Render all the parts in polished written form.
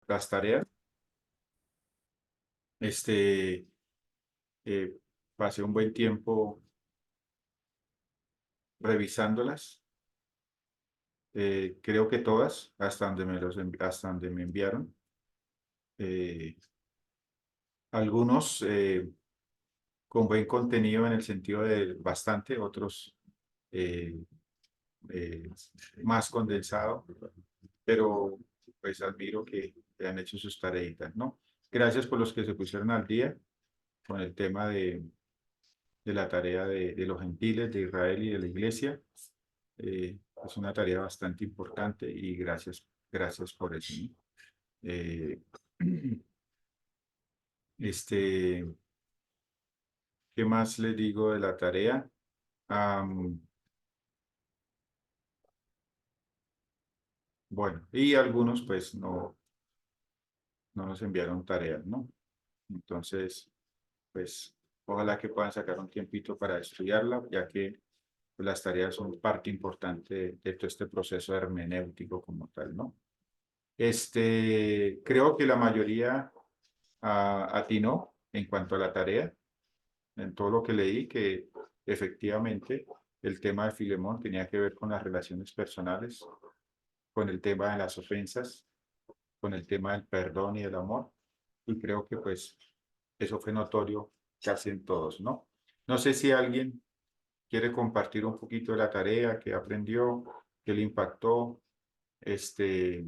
las tareas. Este, pasé un buen tiempo revisándolas. Creo que todas, hasta donde me enviaron. Eh, algunos con buen contenido en el sentido de bastante, otros eh, eh, más condensado, pero pues admiro que han hecho sus tareitas, ¿no? Gracias por los que se pusieron al día con el tema de la tarea de los gentiles, de Israel y de la iglesia. Es una tarea bastante importante y gracias por eso, ¿no? Eh, este, ¿Qué más les digo de la tarea? Am, bueno, y algunos pues no nos enviaron tareas, ¿no? Entonces, pues ojalá que puedan sacar un tiempito para estudiarla, ya que pues, las tareas son parte importante de todo este proceso hermenéutico como tal, ¿no? Creo que la mayoría atinó en cuanto a la tarea, en todo lo que leí, que efectivamente el tema de Filemón tenía que ver con las relaciones personales, con el tema de las ofensas, con el tema del perdón y del amor, y creo que pues eso fue notorio casi en todos, ¿no? No sé si alguien quiere compartir un poquito de la tarea, que aprendió, que le impactó. Este,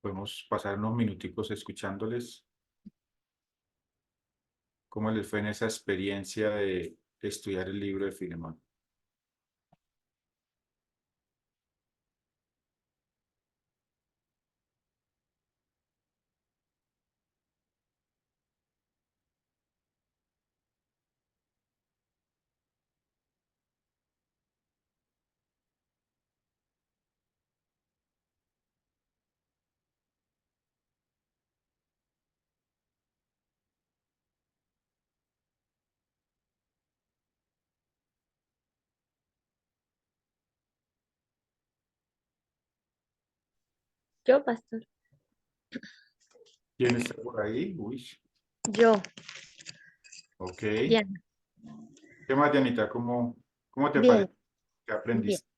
Podemos pasar unos minuticos escuchándoles cómo les fue en esa experiencia de estudiar el libro de Filemón. Yo, pastor. ¿Quién está por ahí? Uy, Yo, ok. Diana. ¿Qué más, Dianita? ¿Cómo te Bien, parece? ¿Qué bien. aprendiste?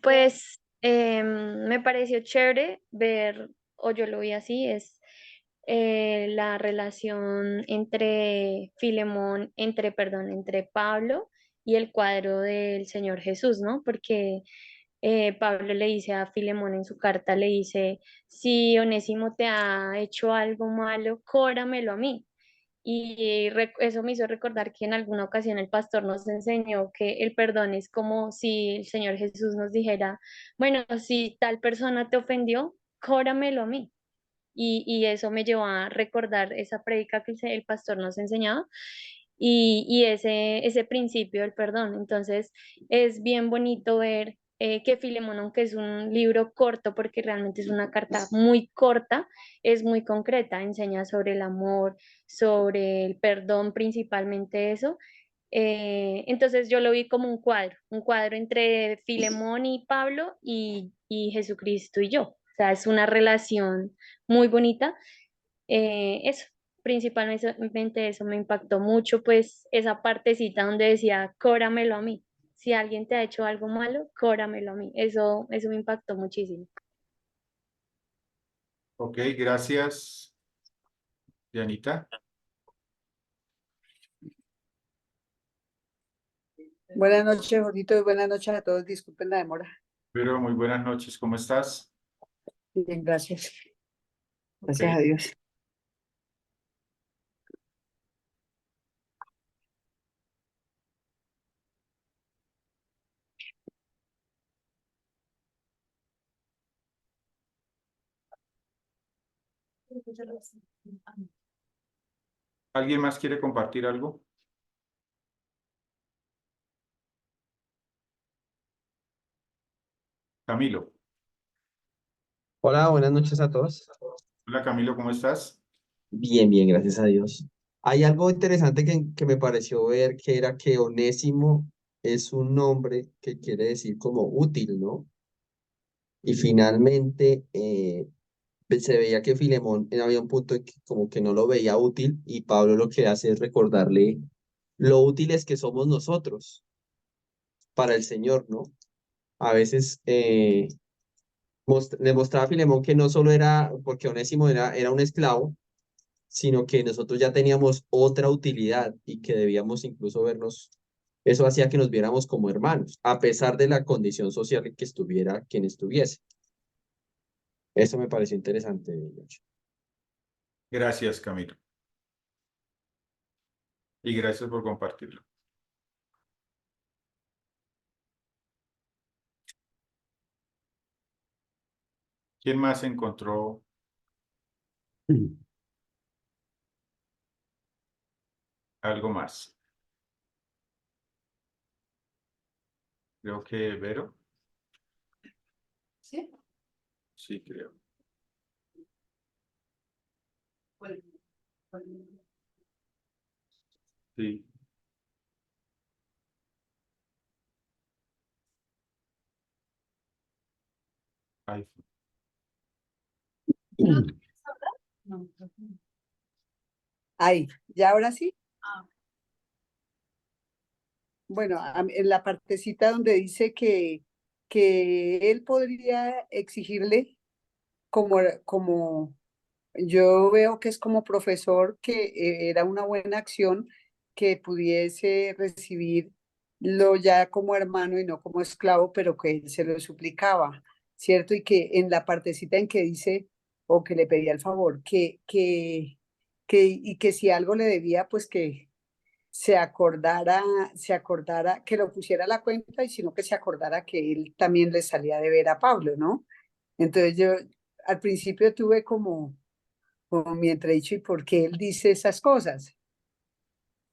Pues me pareció chévere ver, o yo lo vi así, es la relación entre Pablo y el cuadro del Señor Jesús, ¿no? Porque Pablo le dice a Filemón en su carta, le dice, si Onésimo te ha hecho algo malo, cóbramelo a mí. Y eso me hizo recordar que en alguna ocasión el pastor nos enseñó que el perdón es como si el Señor Jesús nos dijera, bueno, si tal persona te ofendió, cóbramelo a mí. Y eso me llevó a recordar esa prédica que el pastor nos enseñaba y ese principio del perdón. Entonces es bien bonito ver que Filemón, aunque es un libro corto, porque realmente es una carta muy corta, es muy concreta, enseña sobre el amor, sobre el perdón, principalmente eso. Entonces yo lo vi como un cuadro entre Filemón y Pablo y Jesucristo y yo. O sea, es una relación muy bonita. Eso, principalmente eso me impactó mucho, pues esa partecita donde decía, cóbramelo a mí. Si alguien te ha hecho algo malo, cóbramelo a mí. Eso me impactó muchísimo. Ok, gracias, Dianita. Buenas noches, Jorito, y buenas noches a todos. Disculpen la demora. Pero muy buenas noches, ¿cómo estás? Bien, gracias. Ok, Gracias a Dios. ¿alguien más quiere compartir algo? Camilo. Hola, buenas noches a todos. Hola Camilo, ¿cómo estás? Bien, bien, gracias a Dios. Hay algo interesante que me pareció ver, que era que Onésimo es un nombre que quiere decir como útil, ¿no? Y finalmente se veía que Filemón había un punto en que como que no lo veía útil y Pablo lo que hace es recordarle lo útiles que somos nosotros para el Señor, ¿no? A veces le mostraba a Filemón que no solo era porque Onésimo era un esclavo, sino que nosotros ya teníamos otra utilidad y que debíamos incluso vernos, eso hacía que nos viéramos como hermanos, a pesar de la condición social en que estuviera quien estuviese. Eso me pareció interesante. Gracias, Camilo. Y gracias por compartirlo. ¿Quién más encontró algo más? Creo que Vero. ¿Sí? Sí, creo. Sí. Ahí. No. Ahí, ¿ya ahora sí? Bueno, en la partecita donde dice que él podría exigirle como yo veo que es como profesor, que era una buena acción que pudiese recibirlo ya como hermano y no como esclavo, pero que él se lo suplicaba, ¿cierto? Y que en la partecita en que dice, o que le pedía el favor, y que si algo le debía, pues que se acordara, que lo pusiera a la cuenta y sino que se acordara que él también le salía de ver a Pablo, ¿no? Entonces yo al principio tuve como mi entredicho, ¿y por qué él dice esas cosas?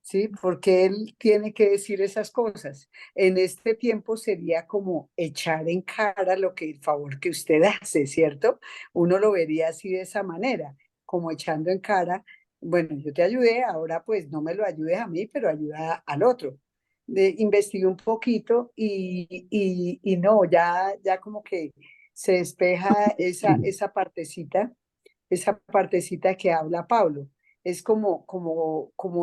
¿Sí? Porque él tiene que decir esas cosas. En este tiempo sería como echar en cara lo que el favor que usted hace, ¿cierto? Uno lo vería así de esa manera, como echando en cara, bueno, yo te ayudé, ahora pues no me lo ayudes a mí, pero ayuda al otro. Investigué un poquito y no, ya como que se despeja esa partecita que habla Pablo. Es como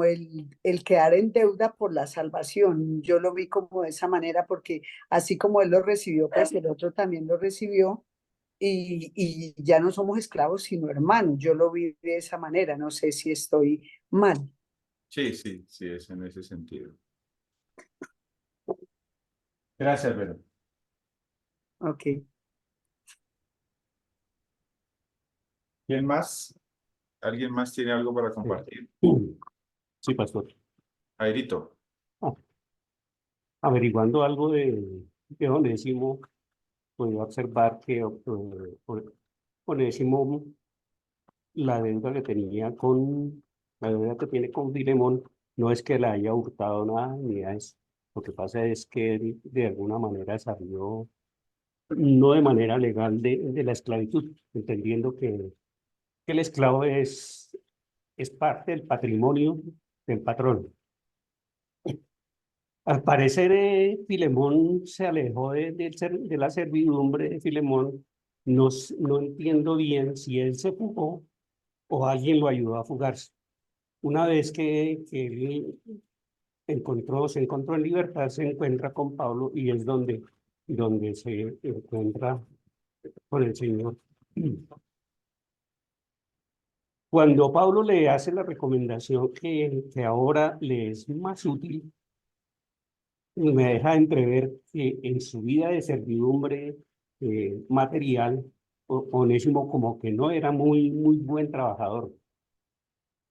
el quedar en deuda por la salvación. Yo lo vi como de esa manera porque así como él lo recibió, pues el otro también lo recibió y ya no somos esclavos, sino hermanos. Yo lo vi de esa manera. No sé si estoy mal. Sí, sí, sí, es en ese sentido. Gracias, Vero. Ok. ¿Quién más? ¿Alguien más tiene algo para compartir? Sí, pastor. Airito. Ah, averiguando algo de Onésimo, puedo observar que Onésimo, la deuda que tiene con Filemón, no es que le haya hurtado nada ni a eso. Lo que pasa es que él, de alguna manera salió, no de manera legal, de la esclavitud, entendiendo que el esclavo es parte del patrimonio del patrón. Al parecer, Filemón se alejó de la servidumbre de Filemón. No, no entiendo bien si él se fugó o alguien lo ayudó a fugarse. Una vez que él se encontró en libertad, se encuentra con Pablo y es donde se encuentra con el Señor. Cuando Pablo le hace la recomendación que ahora le es más útil, me deja entrever que en su vida de servidumbre material, Onésimo como que no era muy buen trabajador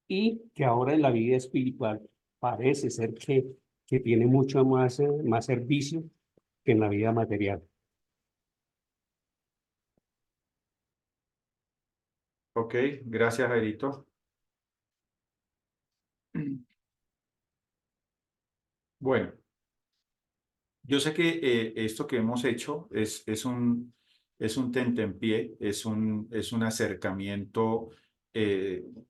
y que ahora en la vida espiritual parece ser que tiene mucho más servicio que en la vida material. Ok, gracias, Airito. Bueno, yo sé que esto que hemos hecho es un tentempié, es un acercamiento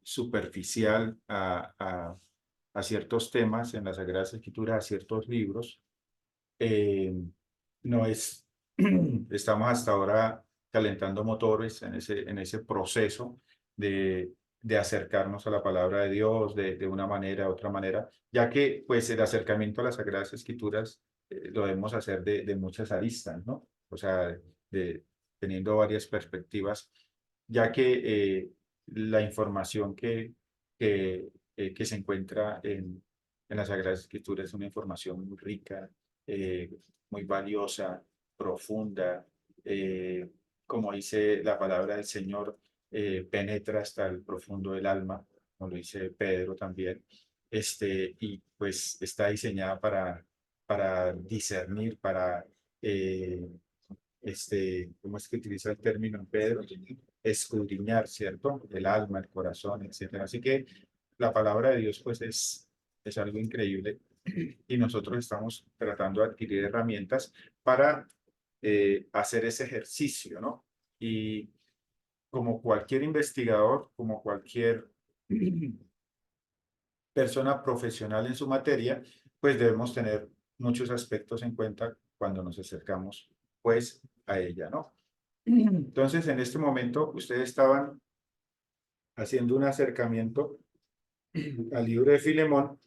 superficial a ciertos temas en las Sagradas Escrituras, a ciertos libros. No es, estamos hasta ahora calentando motores en ese proceso de acercarnos a la palabra de Dios de una manera, otra manera, ya que pues el acercamiento a las Sagradas Escrituras lo debemos hacer de muchas aristas, ¿no? O sea, teniendo varias perspectivas, ya que la información que se encuentra en las Sagradas Escrituras es una información muy rica, muy valiosa, profunda, como dice la palabra del Señor, penetra hasta el profundo del alma, como lo dice Pedro también, y pues está diseñada para discernir, ¿cómo es que utiliza el término Pedro? Escudriñar, ¿cierto? El alma, el corazón, etcétera. Así que la palabra de Dios, pues, es algo increíble y nosotros estamos tratando de adquirir herramientas para hacer ese ejercicio, ¿no? Y como cualquier investigador, como cualquier persona profesional en su materia, pues debemos tener muchos aspectos en cuenta cuando nos acercamos, pues, a ella, ¿no? Entonces, en este momento, ustedes estaban haciendo un acercamiento al libro de Filemón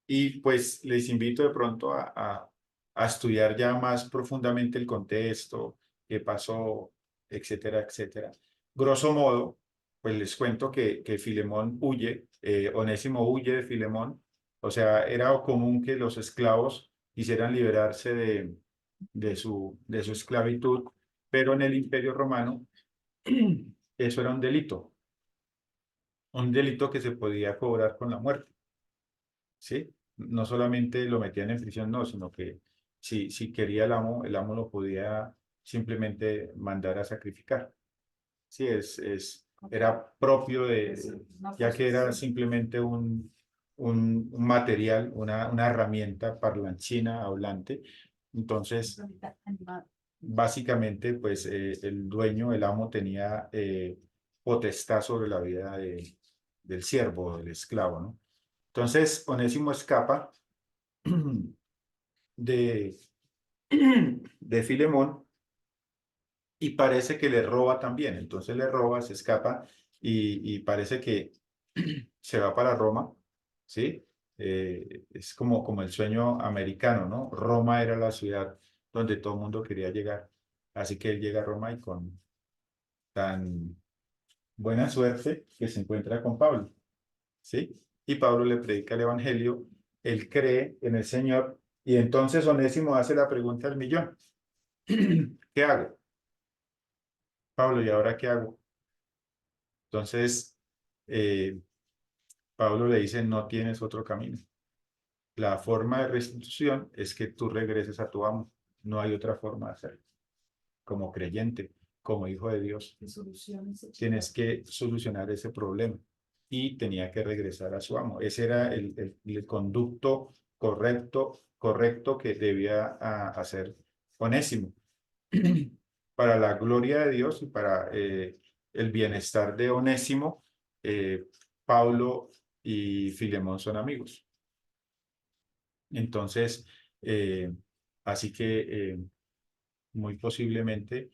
y pues les invito de pronto a estudiar ya más profundamente el contexto, qué pasó, etcétera, etcétera. Grosso modo, pues les cuento que Filemón huye, Onésimo huye de Filemón, o sea, era común que los esclavos quisieran liberarse de su esclavitud, pero en el Imperio Romano eso era un delito que se podía cobrar con la muerte, ¿sí? No solamente lo metían en prisión, no, sino que si quería el amo lo podía simplemente mandar a sacrificar. Sí, era propio ya que era simplemente un material, una herramienta parlanchina, hablante. Entonces, básicamente, pues el dueño, el amo, tenía potestad sobre la vida del siervo, del esclavo, ¿no? Entonces, Onésimo escapa de, de Filemón y parece que le roba también. Entonces le roba, se escapa y parece que se va para Roma, ¿sí? Es como el sueño americano, ¿no? Roma era la ciudad donde todo el mundo quería llegar. Así que él llega a Roma y con tan buena suerte que se encuentra con Pablo, ¿sí? Y Pablo le predica el evangelio, él cree en el Señor y entonces Onésimo hace la pregunta del millón. ¿Qué hago? Pablo, ¿y ahora qué hago? Entonces, Pablo le dice, no tienes otro camino. La forma de restitución es que tú regreses a tu amo. No hay otra forma de hacerlo. Como creyente, como hijo de Dios, tienes que solucionar ese problema. Y tenía que regresar a su amo. Ese era el conducto correcto que debía hacer Onésimo. Para la gloria de Dios y para el bienestar de Onésimo, Pablo y Filemón son amigos. Entonces, así que muy posiblemente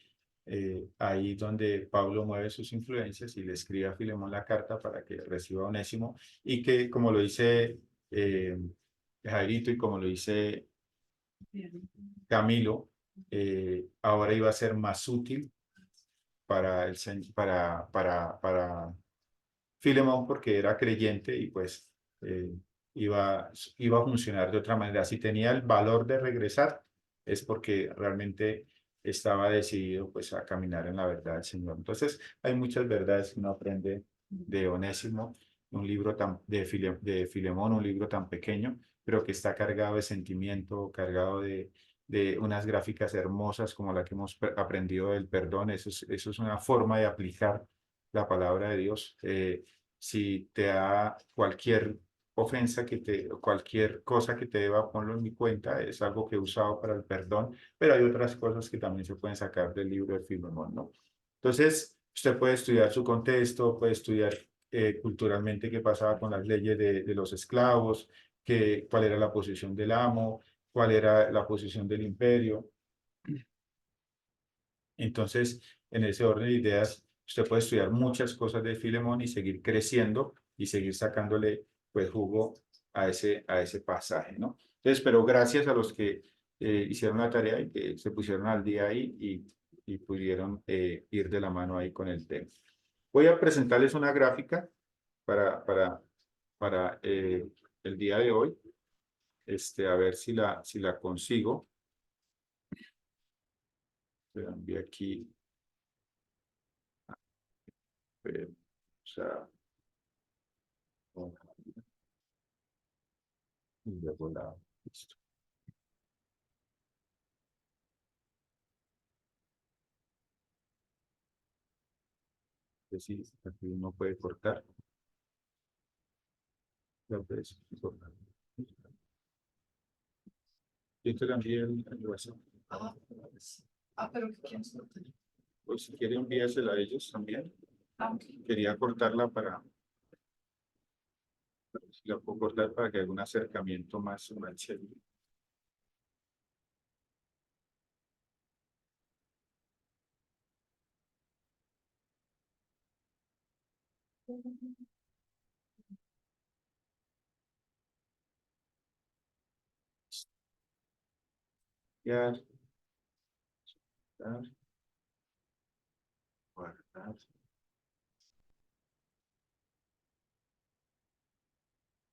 ahí donde Pablo mueve sus influencias y le escribe a Filemón la carta para que reciba a Onésimo y que, como lo dice Jairito y como lo dice Camilo, ahora iba a ser más útil para Filemón porque era creyente y pues iba a funcionar de otra manera. Si tenía el valor de regresar, es porque realmente estaba decidido pues a caminar en la verdad del Señor. Entonces, hay muchas verdades que uno aprende de Onésimo, un libro de Filemón, un libro tan pequeño, pero que está cargado de sentimiento, cargado de unas gráficas hermosas como la que hemos aprendido del perdón. Eso es una forma de aplicar la palabra de Dios. Si te da cualquier ofensa cualquier cosa que te deba, ponlo en mi cuenta, es algo que he usado para el perdón, pero hay otras cosas que también se pueden sacar del libro de Filemón, ¿no? Entonces, usted puede estudiar su contexto, puede estudiar culturalmente qué pasaba con las leyes de los esclavos, cuál era la posición del amo, cuál era la posición del imperio. Entonces, en ese orden de ideas, usted puede estudiar muchas cosas de Filemón y seguir creciendo y seguir sacándole pues jugo a ese pasaje, ¿no? Entonces, pero gracias a los que hicieron la tarea y que se pusieron al día ahí y pudieron ir de la mano ahí con el tema. Voy a presentarles una gráfica para el día de hoy. A ver si la consigo. Le envío aquí. O sea, y luego listo. Si aquí uno puede cortar. Cortar. Yo te la envié el WhatsApp. Pero ¿qué quieres? Pues si quiere enviársela a ellos también. Quería cortarla si la puedo cortar para que haya un acercamiento más chévere. Guardar. Guardar.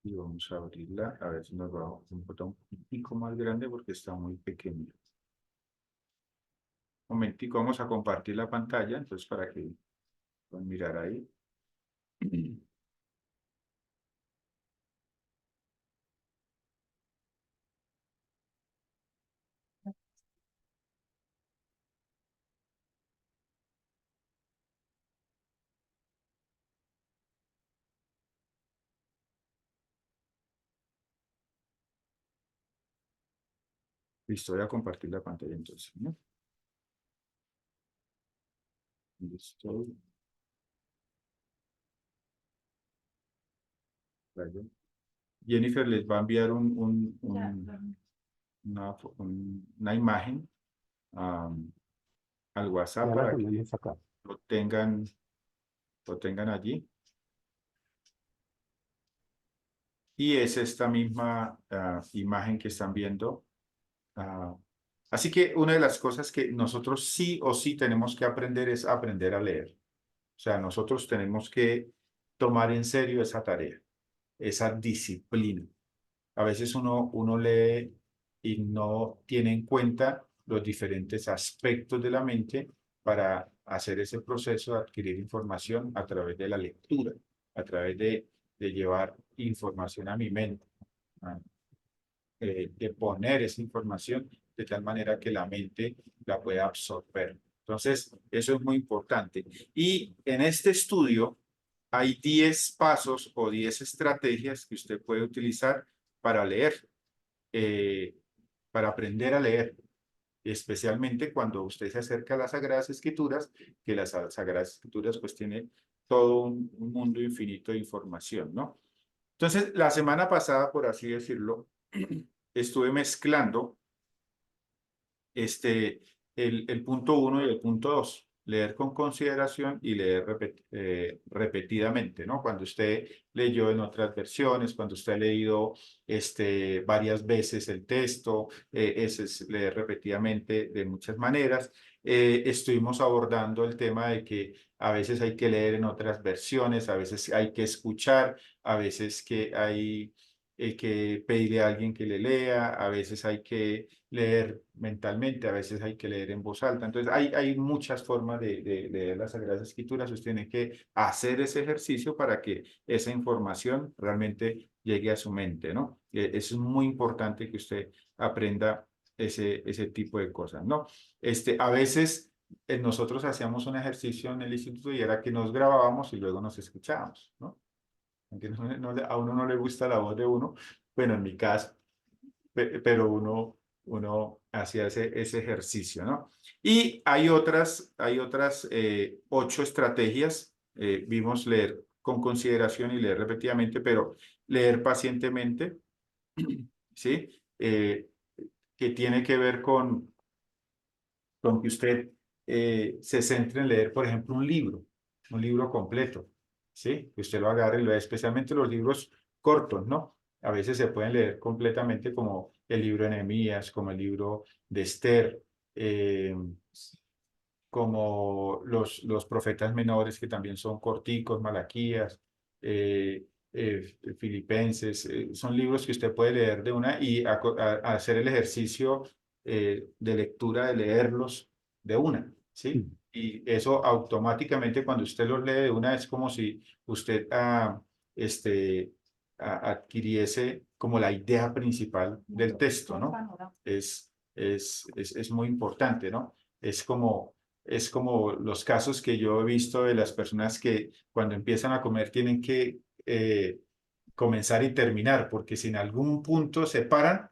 Y vamos a abrirla, a ver si nos va un botón un poquito más grande porque está muy pequeño. Un momentico, vamos a compartir la pantalla, entonces para que puedan mirar ahí. Listo, voy a compartir la pantalla entonces, ¿no? Listo. Vaya. Jennifer les va a enviar una imagen al WhatsApp Ya la para que tenemos acá. lo tengan allí. Y es esta misma imagen que están viendo. Así que una de las cosas que nosotros sí o sí tenemos que aprender es aprender a leer. O sea, nosotros tenemos que tomar en serio esa tarea, esa disciplina. A veces uno lee y no tiene en cuenta los diferentes aspectos de la mente para hacer ese proceso de adquirir información a través de la lectura, a través de llevar información a mi mente, de poner esa información de tal manera que la mente la pueda absorber. Entonces, eso es muy importante. Y en este estudio hay 10 pasos o 10 estrategias que usted puede utilizar para leer, para aprender a leer, especialmente cuando usted se acerca a las Sagradas Escrituras, que las Sagradas Escrituras pues tienen todo un mundo infinito de información, ¿no? Entonces, la semana pasada, por así decirlo, estuve mezclando el punto 1 y el punto 2, leer con consideración y leer repetidamente, ¿no? Cuando usted leyó en otras versiones, cuando usted ha leído varias veces el texto, ese es leer repetidamente de muchas maneras. Estuvimos abordando el tema de que a veces hay que leer en otras versiones, a veces hay que escuchar, a veces que hay que pedirle a alguien que le lea, a veces hay que leer mentalmente, a veces hay que leer en voz alta. Entonces, hay muchas formas de leer las Sagradas Escrituras. Usted tiene que hacer ese ejercicio para que esa información realmente llegue a su mente, ¿no? Es muy importante que usted aprenda ese tipo de cosas, ¿no? A veces nosotros hacíamos un ejercicio en el instituto y era que nos grabábamos y luego nos escuchábamos, ¿no? Aunque a uno no le gusta la voz de uno, bueno, en mi caso, pero uno hacía ese ejercicio, ¿no? Y hay otras 8 estrategias. Vimos leer con consideración y leer repetidamente, pero leer pacientemente, ¿sí? Que tiene que ver con que usted se centre en leer, por ejemplo, un libro completo, ¿sí? Que usted lo agarre y lo lea, especialmente los libros cortos, ¿no? A veces se pueden leer completamente como el libro de Nehemías, como el libro de Esther, como los profetas menores que también son corticos, Malaquías, Filipenses, son libros que usted puede leer de una y hacer el ejercicio de lectura, de leerlos de una, ¿sí? Y eso automáticamente cuando usted los lee de una es como si usted adquiriese como la idea principal del texto, ¿no? Es muy importante, ¿no? Es como los casos que yo he visto de las personas que cuando empiezan a comer tienen que comenzar y terminar, porque si en algún punto se paran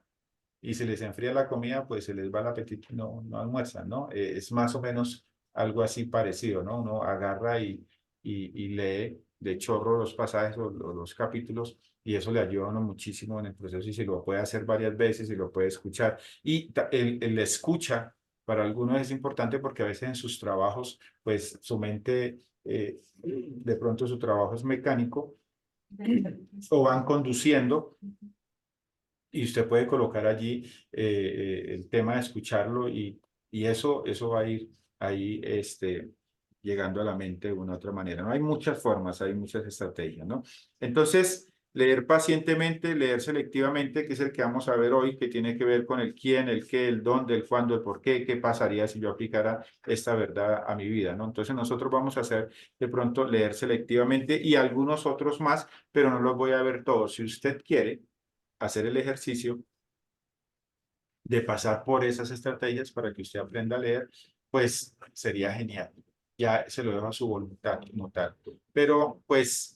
y se les enfría la comida, pues se les va el apetito y no almuerzan, ¿no? Es más o menos algo así parecido, ¿no? Uno agarra y lee de chorro los pasajes o los capítulos y eso le ayuda a uno muchísimo en el proceso y se lo puede hacer varias veces y lo puede escuchar. Y el escucha para algunos es importante porque a veces en sus trabajos, pues su mente, de pronto su trabajo es mecánico o van conduciendo y usted puede colocar allí el tema de escucharlo y eso va a ir ahí llegando a la mente de una u otra manera. ¿No? Hay muchas formas, hay muchas estrategias, ¿no? Entonces, leer pacientemente, leer selectivamente, que es el que vamos a ver hoy, que tiene que ver con el quién, el qué, el dónde, el cuándo, el por qué pasaría si yo aplicara esta verdad a mi vida, ¿no? Entonces, nosotros vamos a hacer de pronto leer selectivamente y algunos otros más, pero no los voy a ver todos. Si usted quiere hacer el ejercicio de pasar por esas estrategias para que usted aprenda a leer, pues sería genial. Ya se lo dejo a su voluntad como tal. Pero pues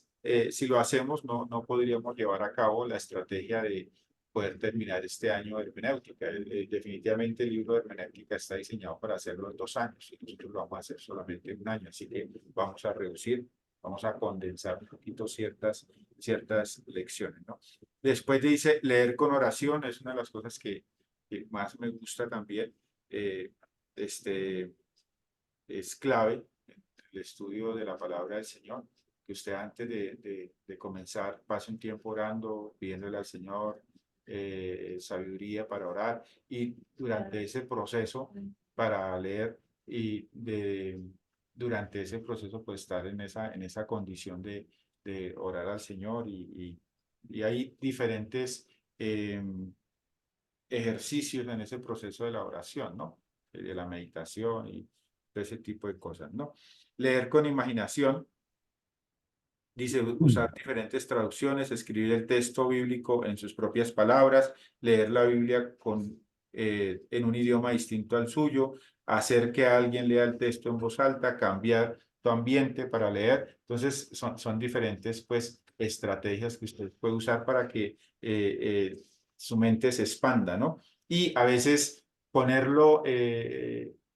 si lo hacemos, no podríamos llevar a cabo la estrategia de poder terminar este año de hermenéutica. Definitivamente el libro de hermenéutica está diseñado para hacerlo en 2 años y nosotros lo vamos a hacer solamente en 1 año. Así que vamos a reducir, vamos a condensar un poquito ciertas lecciones, ¿no? Después dice leer con oración, es una de las cosas que más me gusta también. Es clave el estudio de la palabra del Señor, que usted antes de comenzar pase un tiempo orando, pidiéndole al Señor sabiduría para orar y durante ese proceso para leer y durante ese proceso pues estar en esa condición de orar al Señor y hay diferentes ejercicios en ese proceso de la oración, ¿no? De la meditación y ese tipo de cosas, ¿no? Leer con imaginación, dice usar diferentes traducciones, escribir el texto bíblico en sus propias palabras, leer la Biblia en un idioma distinto al suyo, hacer que alguien lea el texto en voz alta, cambiar tu ambiente para leer. Entonces, son diferentes, pues, estrategias que usted puede usar para que su mente se expanda, ¿no? Y a veces ponerlo,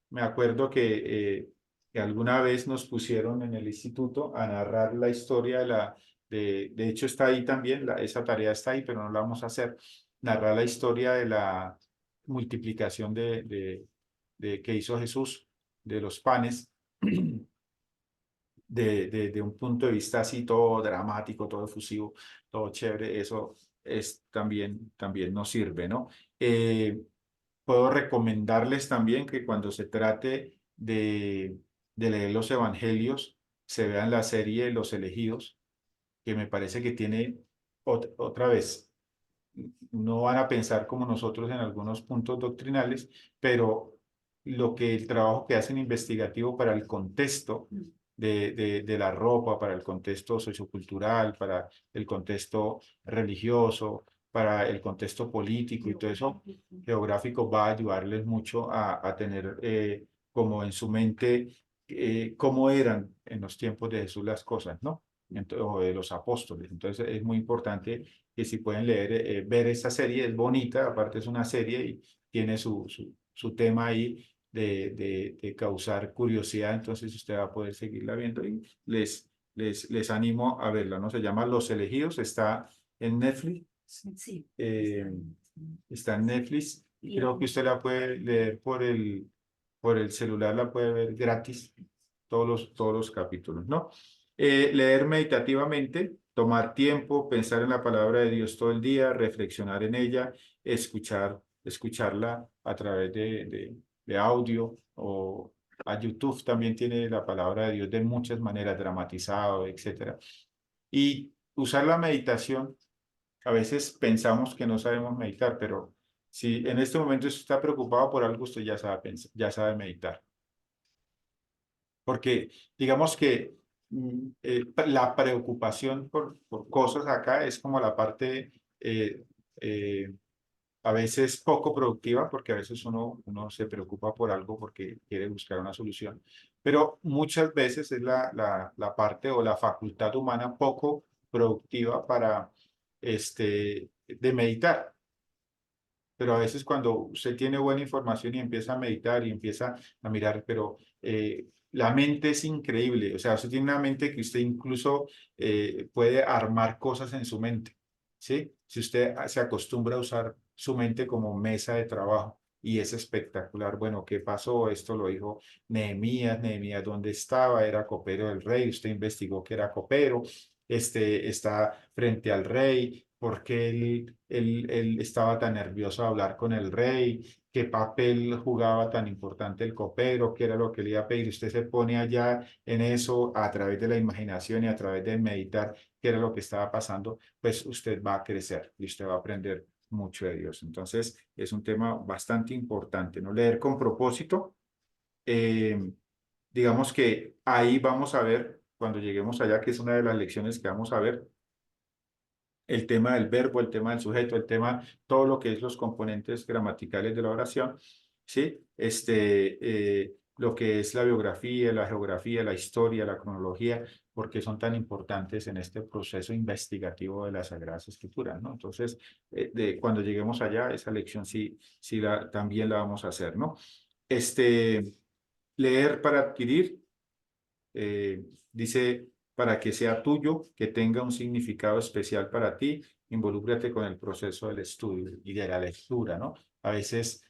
me acuerdo que alguna vez nos pusieron en el instituto a narrar la historia de hecho está ahí también, esa tarea está ahí, pero no la vamos a hacer, narrar la historia de la multiplicación que hizo Jesús de los panes, de un punto de vista así todo dramático, todo efusivo, todo chévere, eso también nos sirve, ¿no? Puedo recomendarles también que cuando se trate de leer los evangelios, se vean la serie Los Elegidos, que me parece que tiene otra vez, no van a pensar como nosotros en algunos puntos doctrinales, pero el trabajo que hacen investigativo para el contexto de la ropa, para el contexto sociocultural, para el contexto religioso, para el contexto político y todo eso geográfico va a ayudarles mucho a tener como en su mente cómo eran en los tiempos de Jesús las cosas, ¿no? O de los apóstoles. Entonces es muy importante que si pueden leer, ver esta serie, es bonita, aparte es una serie y tiene su tema ahí de causar curiosidad, entonces usted va a poder seguirla viendo y les animo a verla, ¿no? Se llama Los Elegidos, está en Netflix, Sí. está en Netflix y creo que usted la puede leer por por el celular la puede ver gratis, todos los capítulos, ¿no? Leer meditativamente, tomar tiempo, pensar en la palabra de Dios todo el día, reflexionar en ella, escucharla a través de audio o a YouTube también tiene la palabra de Dios de muchas maneras, dramatizado, etcétera. Y usar la meditación, a veces pensamos que no sabemos meditar, pero si en este momento usted está preocupado por algo, usted ya sabe meditar. Porque digamos que la preocupación por cosas acá es como la parte eh, eh, a veces poco productiva, porque a veces uno se preocupa por algo porque quiere buscar una solución, pero muchas veces es la parte o la facultad humana poco productiva para de meditar. Pero a veces cuando usted tiene buena información y empieza a meditar y empieza a mirar, pero la mente es increíble. O sea, usted tiene una mente que usted incluso puede armar cosas en su mente, ¿sí? Si usted se acostumbra a usar su mente como mesa de trabajo y es espectacular. Bueno, ¿qué pasó? Esto lo dijo Nehemías. Nehemías, ¿dónde estaba? Era copero del rey. Usted investigó que era copero. Está frente al rey, por qué él estaba tan nervioso de hablar con el rey, qué papel jugaba tan importante el copero, qué era lo que le iba a pedir. Usted se pone allá en eso a través de la imaginación y a través de meditar qué era lo que estaba pasando, pues usted va a crecer y usted va a aprender mucho de Dios. Entonces, es un tema bastante importante, ¿no? Leer con propósito. Digamos que ahí vamos a ver, cuando lleguemos allá, que es una de las lecciones que vamos a ver, el tema del verbo, el tema del sujeto, el tema, todo lo que es los componentes gramaticales de la oración, ¿sí? Lo que es la biografía, la geografía, la historia, la cronología, porque son tan importantes en este proceso investigativo de las Sagradas Escrituras, ¿no? Entonces, cuando lleguemos allá, esa lección también la vamos a hacer, ¿no? Leer para adquirir, dice, para que sea tuyo, que tenga un significado especial para ti, involúcrate con el proceso del estudio y de la lectura, ¿no? A veces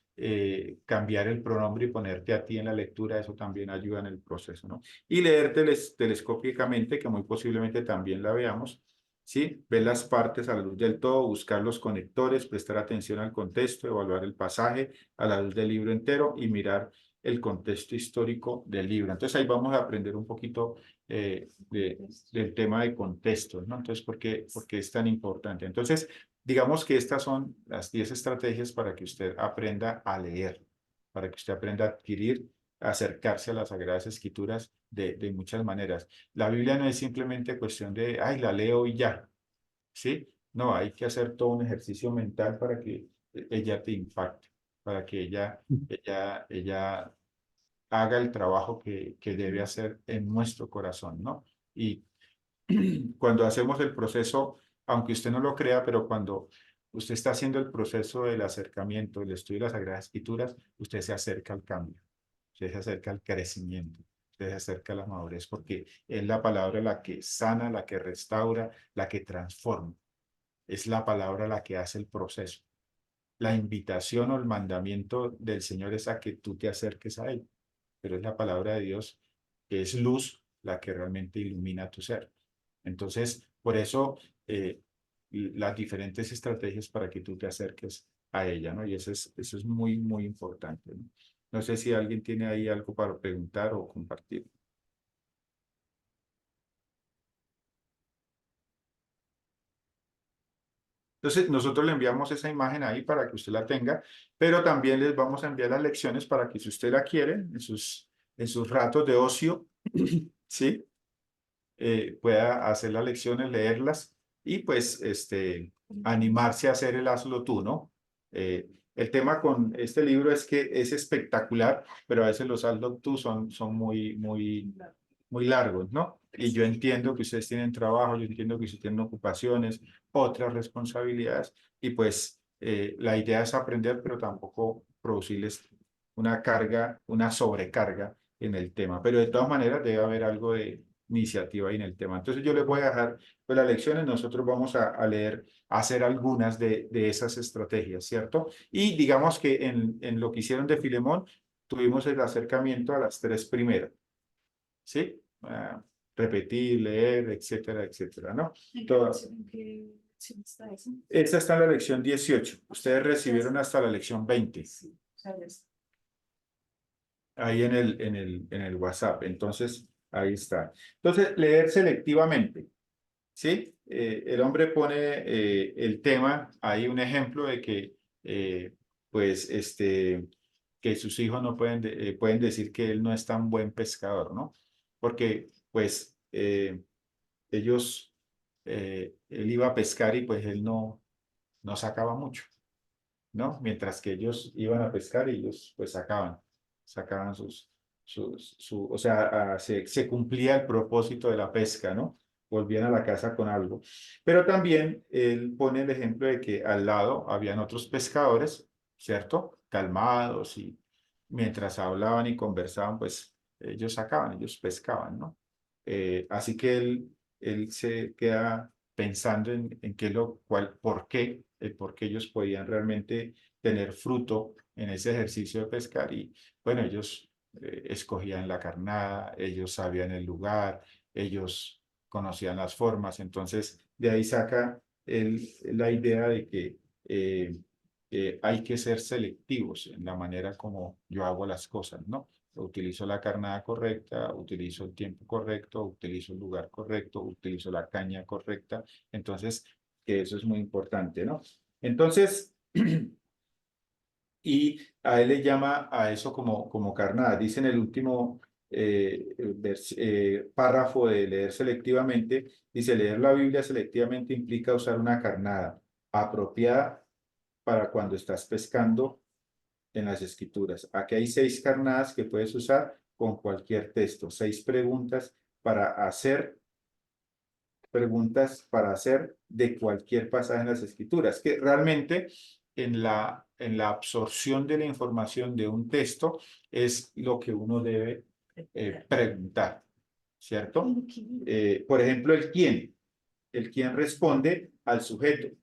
cambiar el pronombre y ponerte a ti en la lectura, eso también ayuda en el proceso, ¿no? Y leer telescópicamente, que muy posiblemente también la veamos, ¿sí? Ver las partes a la luz del todo, buscar los conectores, prestar atención al contexto, evaluar el pasaje a la luz del libro entero y mirar el contexto histórico del libro. Entonces ahí vamos a aprender un poquito del tema de contextos, ¿no? Entonces, ¿por qué es tan importante? Entonces, digamos que estas son las 10 estrategias para que usted aprenda a leer, para que usted aprenda a adquirir, a acercarse a las Sagradas Escrituras de muchas maneras. La Biblia no es simplemente cuestión de, ay, la leo y ya, ¿sí? No, hay que hacer todo un ejercicio mental para que ella te impacte, para que ella haga el trabajo que debe hacer en nuestro corazón, ¿no? Y cuando hacemos el proceso, aunque usted no lo crea, pero cuando usted está haciendo el proceso del acercamiento, el estudio de las Sagradas Escrituras, usted se acerca al cambio, usted se acerca al crecimiento, usted se acerca a la madurez, porque es la palabra la que sana, la que restaura, la que transforma. Es la palabra la que hace el proceso. La invitación o el mandamiento del Señor es a que tú te acerques a Él, pero es la palabra de Dios que es luz la que realmente ilumina tu ser. Entonces, por eso las diferentes estrategias para que tú te acerques a ella, ¿no? Y eso es muy, muy importante, ¿no? No sé si alguien tiene ahí algo para preguntar o compartir. Entonces, nosotros le enviamos esa imagen ahí para que usted la tenga, pero también les vamos a enviar las lecciones para que si usted la quiere, en sus ratos de ocio, ¿sí? Pueda hacer las lecciones, leerlas y pues animarse a hacer el hazlo tú, ¿no? El tema con este libro es que es espectacular, pero a veces los hazlo tú son muy, muy, muy largos, ¿no? Y yo entiendo que ustedes tienen trabajo, yo entiendo que ustedes tienen ocupaciones, otras responsabilidades, y pues la idea es aprender, pero tampoco producirles una carga, una sobrecarga en el tema. Pero de todas maneras debe haber algo de iniciativa ahí en el tema. Entonces yo les voy a dejar pues, las lecciones, nosotros vamos a leer, a hacer algunas de esas estrategias, ¿cierto? Y digamos que en lo que hicieron de Filemón, tuvimos el acercamiento a las tres primeras, ¿sí? Repetir, leer, etcétera, etcétera, ¿no? ¿En qué lección está eso? Esta está en la lección 18. Ustedes recibieron hasta la lección 20. Sí, o sea, ya está. Ahí en el WhatsApp. Entonces, ahí está. Entonces, leer selectivamente, ¿sí? El hombre pone el tema, hay un ejemplo de que, pues, que sus hijos no pueden, pueden decir que él no es tan buen pescador, ¿no? Porque, pues, ellos, él iba a pescar y pues él no sacaba mucho, ¿no? Mientras que ellos iban a pescar y ellos pues sacaban o sea, se cumplía el propósito de la pesca, ¿no? Volvían a la casa con algo. Pero también él pone el ejemplo de que al lado habían otros pescadores, ¿cierto? Calmados y mientras hablaban y conversaban, pues ellos sacaban, ellos pescaban, ¿no? Así que él se queda pensando en qué por qué, el por qué ellos podían realmente tener fruto en ese ejercicio de pescar. Y bueno, ellos escogían la carnada, ellos sabían el lugar, ellos conocían las formas. Entonces, de ahí saca la idea de que hay que ser selectivos en la manera como yo hago las cosas, ¿no? Utilizo la carnada correcta, utilizo el tiempo correcto, utilizo el lugar correcto, utilizo la caña correcta. Entonces, que eso es muy importante, ¿no? Entonces, y a él le llama a eso como carnada. Dice en el último párrafo de leer selectivamente, dice, leer la Biblia selectivamente implica usar una carnada apropiada para cuando estás pescando en las escrituras. Aquí hay 6 carnadas que puedes usar con cualquier texto, 6 preguntas para hacer de cualquier pasaje en las escrituras, que realmente en la absorción de la información de un texto es lo que uno debe preguntar, ¿cierto? Por ejemplo, el quién. El quién responde al sujeto,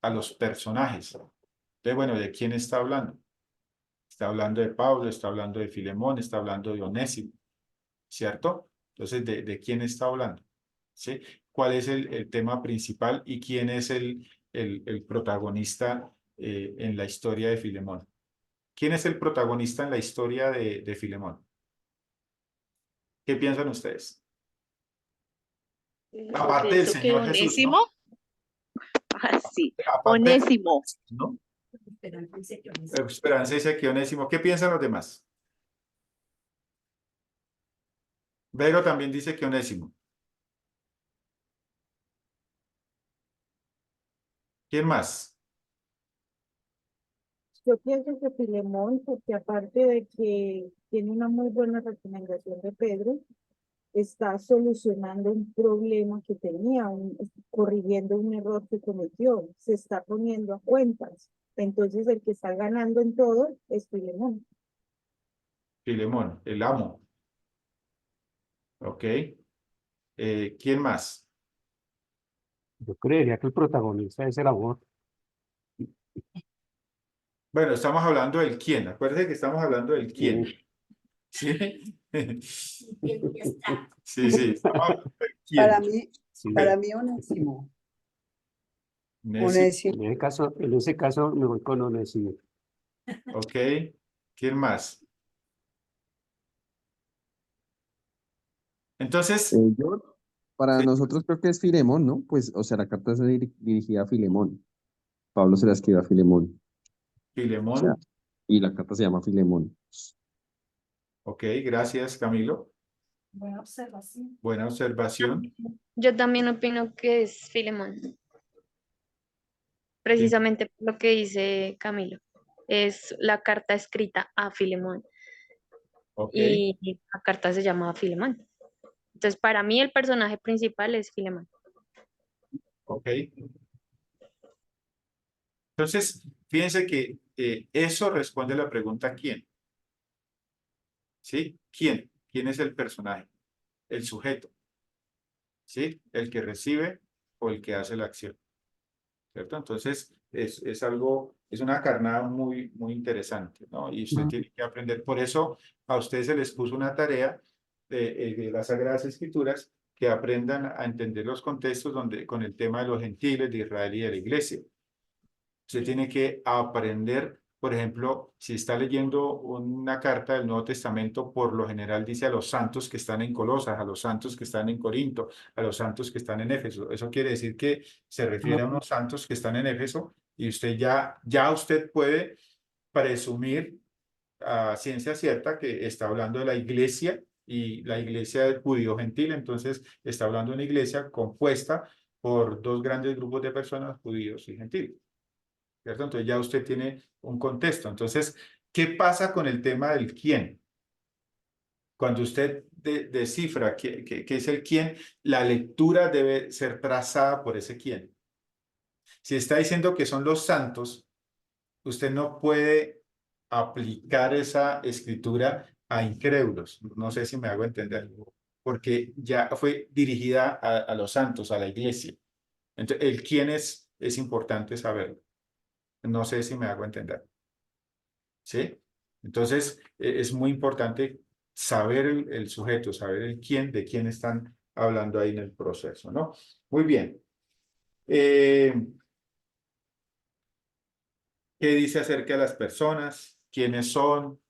a los personajes. Entonces, bueno, ¿de quién está hablando? Está hablando de Pablo, está hablando de Filemón, está hablando de Onésimo, ¿cierto? Entonces, ¿de quién está hablando? ¿Sí? ¿Cuál es el tema principal y quién es el protagonista en la historia de Filemón? ¿Quién es el protagonista en la historia de Filemón? ¿Qué piensan ustedes? Aparte del Pienso que Señor Jesús, ¿no? Onésimo, ah, sí, Aparte del Señor Onésimo. Jesús, ¿no? Esperanza dice que Onésimo. Esperanza dice que Onésimo. ¿Qué piensan los demás? Vero también dice que Onésimo. ¿Quién más? Yo pienso que Filemón, porque aparte de que tiene una muy buena recomendación de Pedro, está solucionando un problema que tenía, corrigiendo un error que cometió, se está poniendo a cuentas. Entonces el que está ganando en todo es Filemón. Filemón, el amo. ¿Ok? ¿Quién más? Yo creería que el protagonista es el amor. Bueno, estamos hablando del quién. Acuérdense que estamos hablando del quién. Mm. ¿Sí? Sí, sí. Estamos hablando del Para quién. mí, Sí. para mí Onésimo. Onésimo. Onésimo. En ese caso me voy con Onésimo. ¿Ok? ¿Quién más? Entonces, Para sí, nosotros creo que es Filemón, ¿no? Pues, o sea, la carta es dirigida a Filemón. Pablo se la escribe a Filemón. O sea, Filemón. y la carta se llama Filemón. Ok, gracias, Camilo. Buena observación. Buena observación. Yo también opino que es Filemón, ¿Quién? precisamente por lo que dice Camilo. Es la carta escrita a Filemón Ok, y la carta se llama Filemón. Entonces, para mí el personaje principal es Filemón. ok. Entonces, fíjense que eso responde a la pregunta ¿quién? ¿Sí? ¿Quién? ¿Quién es el personaje? El sujeto. ¿Sí? El que recibe o el que hace la acción. ¿Cierto? Entonces, es algo Es una carnada muy, muy interesante, ¿no? Y usted tiene que aprender. Por eso a ustedes se les puso una tarea de las Sagradas Escrituras, que aprendan a entender los contextos donde, con el tema de los gentiles, de Israel y de la iglesia. Usted tiene que aprender, por ejemplo, si está leyendo una carta del Nuevo Testamento, por lo general dice a los santos que están en Colosas, a los santos que están en Corinto, a los santos que están en Éfeso. Eso quiere decir que se refiere a unos santos que están en Éfeso, y usted ya usted puede presumir a ciencia cierta que está hablando de la iglesia, y la iglesia del judío gentil. Entonces está hablando de una iglesia compuesta por dos grandes grupos de personas, judíos y gentiles, ¿cierto? Entonces ya usted tiene un contexto. Entonces, ¿qué pasa con el tema del quién? Cuando usted descifra qué es el quién, la lectura debe ser trazada por ese quién. Si está diciendo que son los santos, usted no puede aplicar esa escritura a incrédulos. No sé si me hago entender, porque ya fue dirigida a los santos, a la iglesia. Entonces, el quién es importante saberlo. No sé si me hago entender. ¿Sí? Entonces, es muy importante saber el sujeto, saber el quién, de quién están hablando ahí en el proceso, ¿no? Muy bien. ¿Qué dice acerca de las personas? ¿Quiénes son?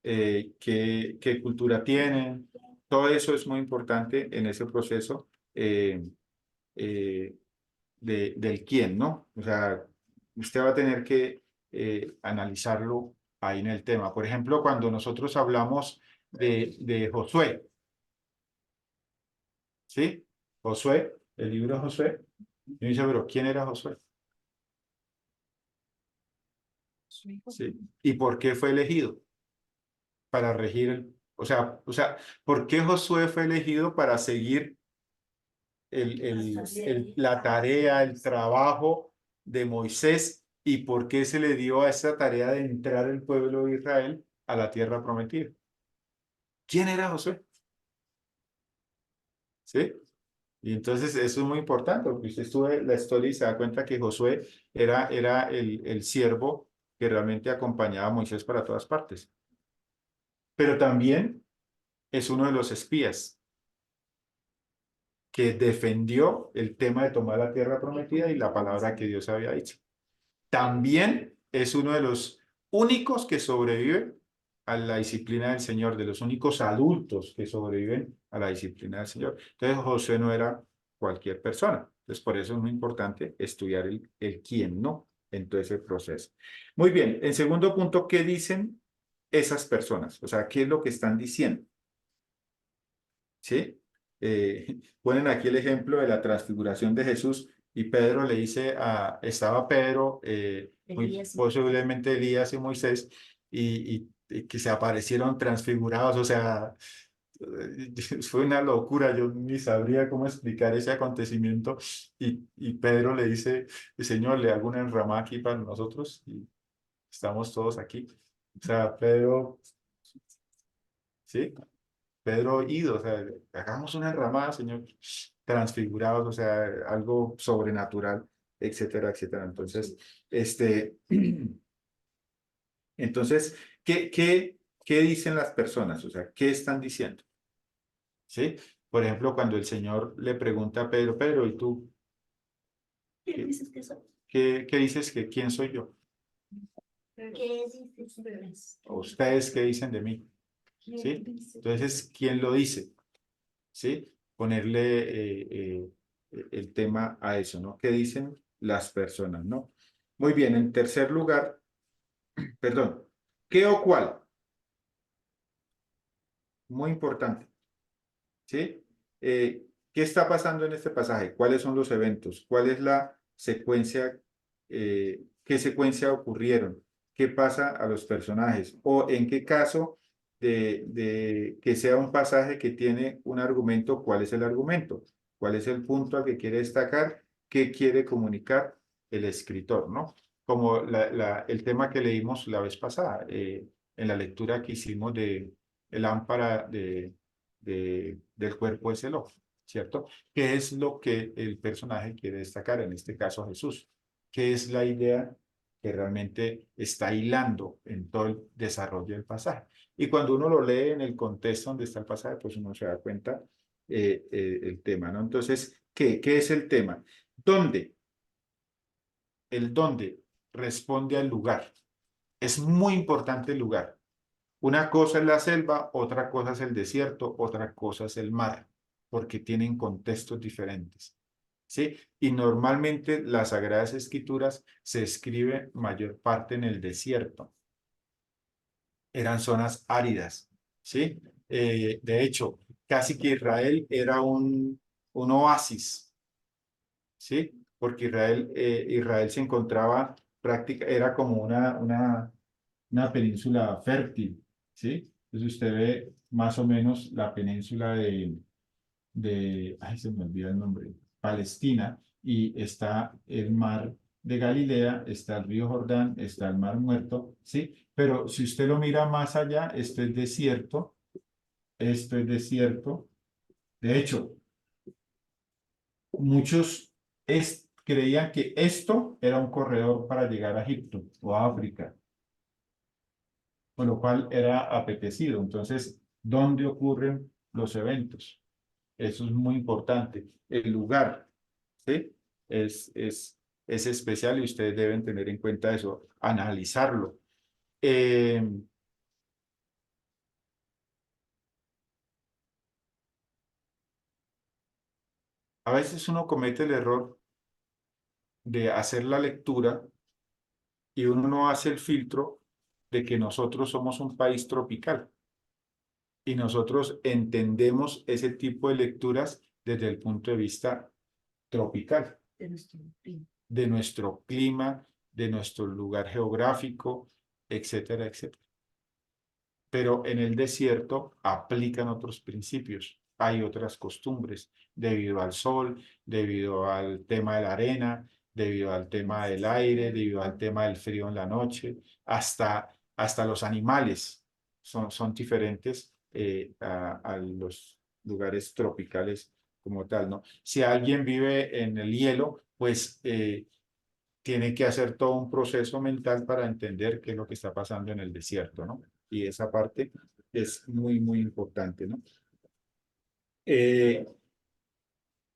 ¿Qué cultura tienen? Todo eso es muy importante en ese proceso del quién, ¿no? O sea, usted va a tener que analizarlo ahí en el tema. Por ejemplo, cuando nosotros hablamos de Josué, ¿sí? Josué, el libro de Josué, y dice, pero ¿quién era Josué? ¿Sí? ¿Y por qué fue elegido? Para regir, o sea, ¿por qué Josué fue elegido para seguir la tarea, el trabajo de Moisés, y por qué se le dio a esa tarea de entrar el pueblo de Israel a la tierra prometida? ¿Quién era Josué? ¿Sí? Y entonces eso es muy importante, porque usted estudia la historia y se da cuenta que Josué era el siervo que realmente acompañaba a Moisés para todas partes. Pero también es uno de los espías que defendió el tema de tomar la tierra prometida y la palabra que Dios había dicho. También es uno de los únicos que sobreviven a la disciplina del Señor, de los únicos adultos que sobreviven a la disciplina del Señor. Entonces, Josué no era cualquier persona. Entonces, por eso es muy importante estudiar el quién, ¿no? En todo ese proceso. Muy bien, en segundo punto, ¿qué dicen esas personas? O sea, ¿qué es lo que están diciendo? ¿Sí? Ponen aquí el ejemplo de la transfiguración de Jesús, y Pedro le dice estaba Pedro, muy posiblemente Elías y Moisés, y que se aparecieron transfigurados. O sea, fue una locura. Yo ni sabría cómo explicar ese acontecimiento, y Pedro le dice, Señor, le hago una enramada aquí para nosotros, y estamos todos aquí. O sea, Pedro, ¿sí? Pedro ido, o sea, hagamos una enramada, Señor, transfigurados, o sea, algo sobrenatural, etcétera, etcétera. Entonces, entonces, ¿qué dicen las personas? O sea, ¿qué están diciendo? ¿Sí? Por ejemplo, cuando el Señor le pregunta a Pedro, Pedro, ¿y tú? ¿Qué dices que soy? ¿Qué dices que quién soy yo? ¿Qué dices ustedes? ¿O ustedes qué dicen de mí? ¿Sí? Entonces, ¿quién lo dice? ¿Sí? Ponerle el tema a eso, ¿no? ¿Qué dicen las personas, ¿no? Muy bien, en tercer lugar, perdón, ¿qué o cuál? Muy importante, ¿sí? ¿Qué está pasando en este pasaje? ¿Cuáles son los eventos? ¿Cuál es la secuencia? ¿Qué secuencia ocurrieron? ¿Qué pasa a los personajes? ¿O en qué caso de que sea un pasaje que tiene un argumento, cuál es el argumento? ¿Cuál es el punto al que quiere destacar? ¿Qué quiere comunicar el escritor, ¿no? Como el tema que leímos la vez pasada, en la lectura que hicimos de el lámpara del cuerpo es el ojo, ¿cierto? ¿Qué es lo que el personaje quiere destacar? En este caso, Jesús. ¿Qué es la idea que realmente está hilando en todo el desarrollo del pasaje. Y cuando uno lo lee en el contexto donde está el pasaje, pues uno se da cuenta el tema, ¿no? Entonces, ¿qué es el tema? ¿Dónde? El dónde responde al lugar. Es muy importante el lugar. Una cosa es la selva, otra cosa es el desierto, otra cosa es el mar, porque tienen contextos diferentes. ¿Sí? Y normalmente las Sagradas Escrituras se escriben mayor parte en el desierto. Eran zonas áridas, ¿sí? De hecho, casi que Israel era un oasis, ¿sí? Porque Israel se encontraba era como una península fértil, ¿sí? Entonces usted ve más o menos la península ay, se me olvida el nombre, Palestina, y está el mar de Galilea, está el río Jordán, está el mar Muerto, ¿sí? Pero si usted lo mira más allá, esto es desierto, esto es desierto. De hecho, muchos creían que esto era un corredor para llegar a Egipto o a África, con lo cual era apetecido. Entonces, ¿dónde ocurren los eventos? Eso es muy importante. El lugar, ¿sí? Es especial y ustedes deben tener en cuenta eso, analizarlo. A veces uno comete el error de hacer la lectura y uno no hace el filtro de que nosotros somos un país tropical y nosotros entendemos ese tipo de lecturas desde el punto de vista tropical, de nuestro clima, de nuestro lugar geográfico, etcétera, etcétera. Pero en el desierto aplican otros principios, hay otras costumbres, debido al sol, debido al tema de la arena, debido al tema del aire, debido al tema del frío en la noche, hasta los animales son diferentes a los lugares tropicales como tal, ¿no? Si alguien vive en el hielo, pues tiene que hacer todo un proceso mental para entender qué es lo que está pasando en el desierto, ¿no? Y esa parte es muy, muy importante, ¿no? Eh,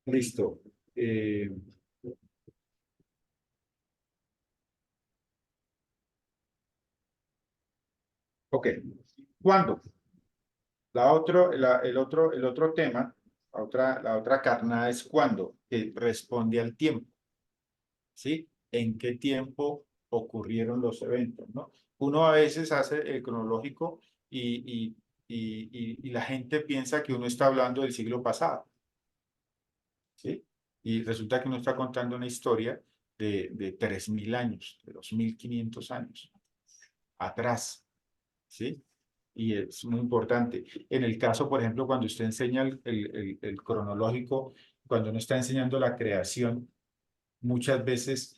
listo. Ok. ¿Cuándo? El otro tema, la otra carnada es cuándo, que responde al tiempo, ¿sí? ¿En qué tiempo ocurrieron los eventos, ¿no? Uno a veces hace el cronológico y la gente piensa que uno está hablando del siglo pasado, ¿sí? Y resulta que uno está contando una historia de 3.000 años, de 2.500 años atrás, ¿sí? Y es muy importante. En el caso, por ejemplo, cuando usted enseña el cronológico, cuando uno está enseñando la creación, muchas veces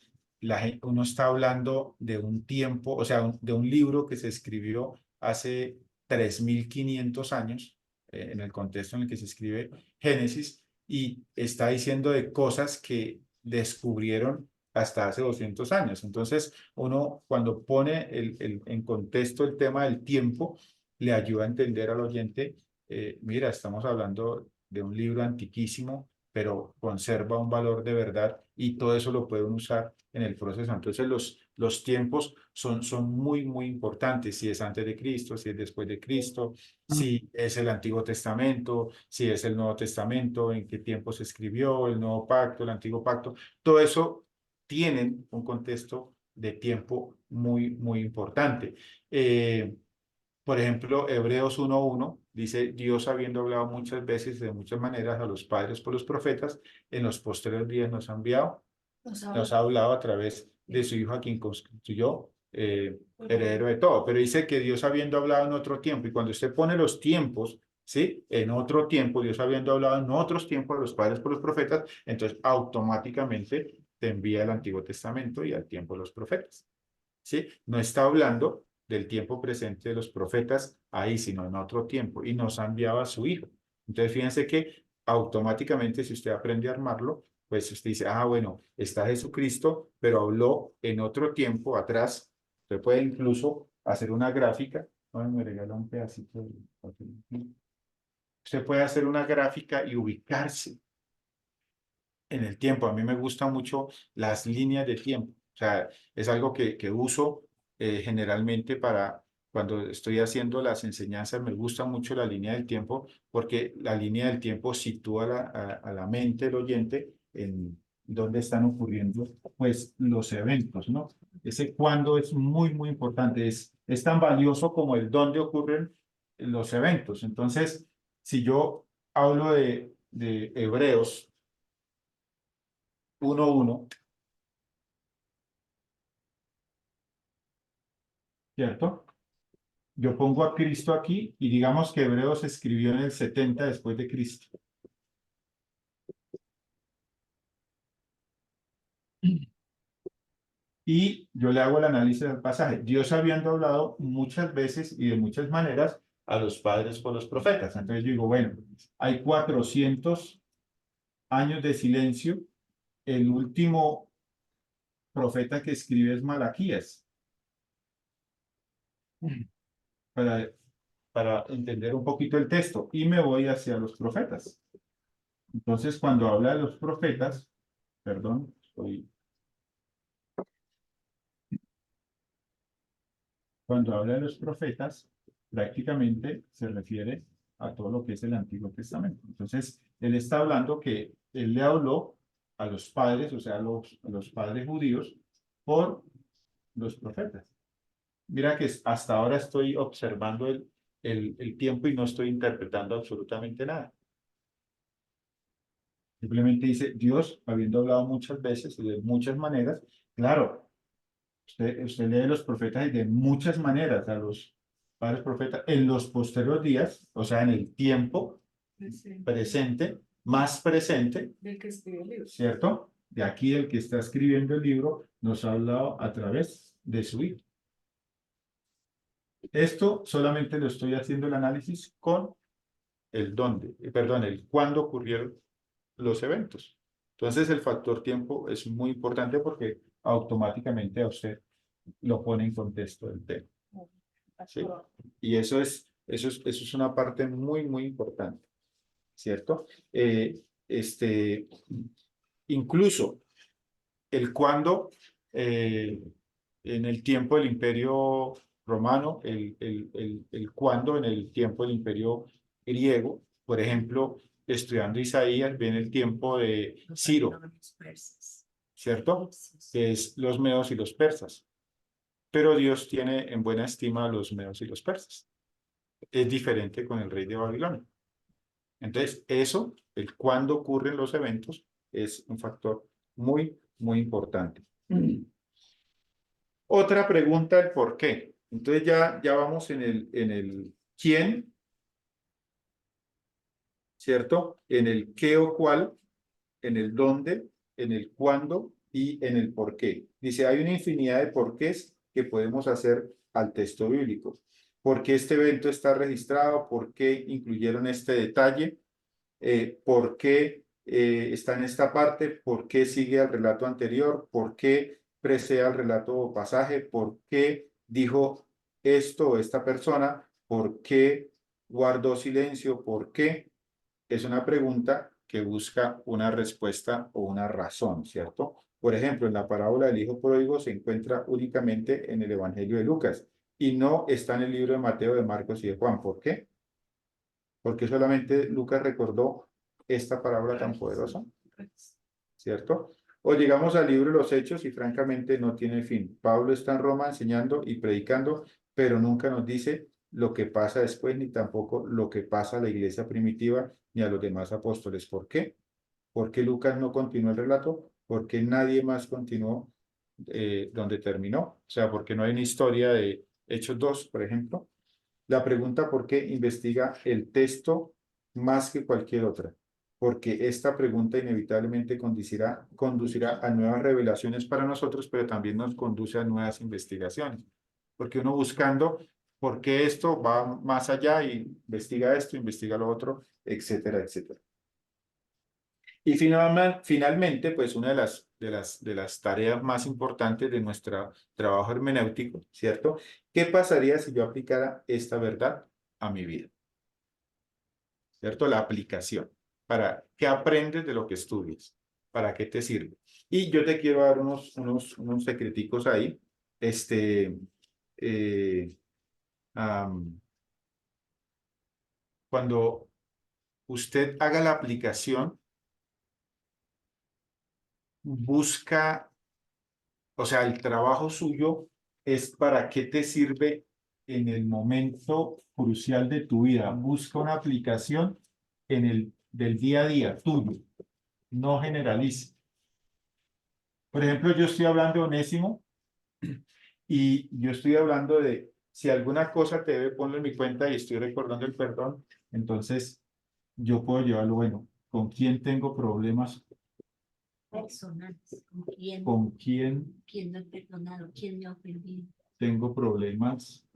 uno está hablando de un tiempo, o sea, de un libro que se escribió hace 3.500 años, en el contexto en el que se escribe Génesis, y está diciendo de cosas que descubrieron hasta hace 200 años. Entonces, uno cuando pone en contexto el tema del tiempo, le ayuda a entender al oyente, mira, estamos hablando de un libro antiquísimo, pero conserva un valor de verdad y todo eso lo pueden usar en el proceso. Entonces los tiempos son muy, muy importantes, si es antes de Cristo, si es después de Cristo, si es el Antiguo Testamento, si es el Nuevo Testamento, en qué tiempo se escribió, el Nuevo Pacto, el Antiguo Pacto, todo eso tienen un contexto de tiempo muy, muy importante. Por ejemplo, Hebreos 1:1 dice, Dios habiendo hablado muchas veces de muchas maneras a los padres por los profetas, en los posteriores días nos ha enviado, nos ha hablado a través de su Hijo a quien constituyó heredero de todo. Pero dice que Dios habiendo hablado en otro tiempo, y cuando usted pone los tiempos, ¿sí? En otro tiempo, Dios habiendo hablado en otros tiempos a los padres por los profetas, entonces automáticamente te envía el Antiguo Testamento y al tiempo de los profetas. ¿Sí? No está hablando del tiempo presente de los profetas ahí, sino en otro tiempo, y nos ha enviado a su Hijo. Entonces, fíjense que automáticamente, si usted aprende a armarlo, pues usted dice, ah, bueno, está Jesucristo, pero habló en otro tiempo atrás. Usted puede incluso hacer una gráfica. Ay, me regala un pedacito de papel. Usted puede hacer una gráfica y ubicarse en el tiempo. A mí me gustan mucho las líneas de tiempo. O sea, es algo que uso generalmente para cuando estoy haciendo las enseñanzas. Me gusta mucho la línea del tiempo porque la línea del tiempo sitúa a la mente del oyente en dónde están ocurriendo pues los eventos, ¿no? Ese cuándo es muy, muy importante. Es tan valioso como el dónde ocurren los eventos. Entonces, si yo hablo de Hebreos 1:1, ¿cierto? Yo pongo a Cristo aquí y digamos que Hebreos se escribió en el 70 después de Cristo. Y yo le hago el análisis del pasaje. Dios habiendo hablado muchas veces y de muchas maneras a los padres por los profetas. Entonces yo digo, bueno, hay 400 años de silencio. El último profeta que escribe es Malaquías. Para, para entender un poquito el texto. Y me voy hacia los profetas. Entonces, cuando habla de los profetas, perdón, cuando habla de los profetas, prácticamente se refiere a todo lo que es el Antiguo Testamento. Entonces, él está hablando que él le habló a los padres, o sea, a los padres judíos, por los profetas. Mira que hasta ahora estoy observando el tiempo y no estoy interpretando absolutamente nada. Simplemente dice, Dios, habiendo hablado muchas veces y de muchas maneras, claro, usted lee los profetas y de muchas maneras a los padres profetas en los posteriores días, o sea, en el tiempo presente, más presente, Del que escribió el libro. ¿cierto? De aquí el que está escribiendo el libro nos ha hablado a través de su hijo. Esto solamente lo estoy haciendo el análisis con el dónde, perdón, el cuándo ocurrieron los eventos. Entonces el factor tiempo es muy importante porque automáticamente a usted lo pone en contexto del tema. ¿Sí? Y eso es una parte muy, muy importante, ¿cierto? Incluso el cuándo, en el tiempo del Imperio Romano, el cuándo en el tiempo del Imperio griego, por ejemplo, estudiando Isaías, viene el tiempo de Ciro, ¿cierto? Que es los medos y los persas. Pero Dios tiene en buena estima a los medos y los persas. Es diferente con el rey de Babilonia. Entonces, eso, el cuándo ocurren los eventos, es un factor muy, muy importante. Otra pregunta, el por qué. Entonces ya vamos en el quién, ¿cierto? En el qué o cuál, en el dónde, en el cuándo y en el por qué. Dice, hay una infinidad de porqués que podemos hacer al texto bíblico. ¿Por qué este evento está registrado? ¿Por qué incluyeron este detalle? ¿Por qué está en esta parte? ¿Por qué sigue al relato anterior? ¿Por qué precede al relato o pasaje? ¿Por qué dijo esto o esta persona? ¿Por qué guardó silencio? ¿Por qué? Es una pregunta que busca una respuesta o una razón, ¿cierto? Por ejemplo, en la parábola del hijo pródigo se encuentra únicamente en el Evangelio de Lucas y no está en el libro de Mateo, de Marcos y de Juan. ¿Por qué? Porque solamente Lucas recordó esta parábola tan poderosa, ¿cierto? O llegamos al libro de los Hechos y francamente no tiene fin. Pablo está en Roma enseñando y predicando, pero nunca nos dice lo que pasa después, ni tampoco lo que pasa a la iglesia primitiva ni a los demás apóstoles. ¿Por qué? ¿Por qué Lucas no continuó el relato? ¿Por qué nadie más continuó donde terminó? O sea, ¿por qué no hay una historia de Hechos 2, por ejemplo? La pregunta ¿por qué investiga el texto más que cualquier otra? Porque esta pregunta inevitablemente conducirá a nuevas revelaciones para nosotros, pero también nos conduce a nuevas investigaciones. Porque uno buscando por qué esto va más allá y investiga esto, investiga lo otro, etcétera, etcétera. Y finalmente, pues una de las tareas más importantes de nuestro trabajo hermenéutico, ¿cierto? ¿Qué pasaría si yo aplicara esta verdad a mi vida? ¿Cierto? La aplicación. ¿Qué aprendes de lo que estudias? ¿Para qué te sirve? Y yo te quiero dar unos secreticos ahí. Eh, cuando usted haga la aplicación, busca, o sea, el trabajo suyo es para qué te sirve en el momento crucial de tu vida. Busca una aplicación del día a día tuyo, no generalice. Por ejemplo, yo estoy hablando de Onésimo y yo estoy hablando de si alguna cosa te debe poner en mi cuenta y estoy recordando el perdón, entonces yo puedo llevarlo, bueno, ¿con quién tengo problemas? Personales. ¿Con quién ¿Quién no he perdonado? ¿Quién me ha ofendido? tengo problemas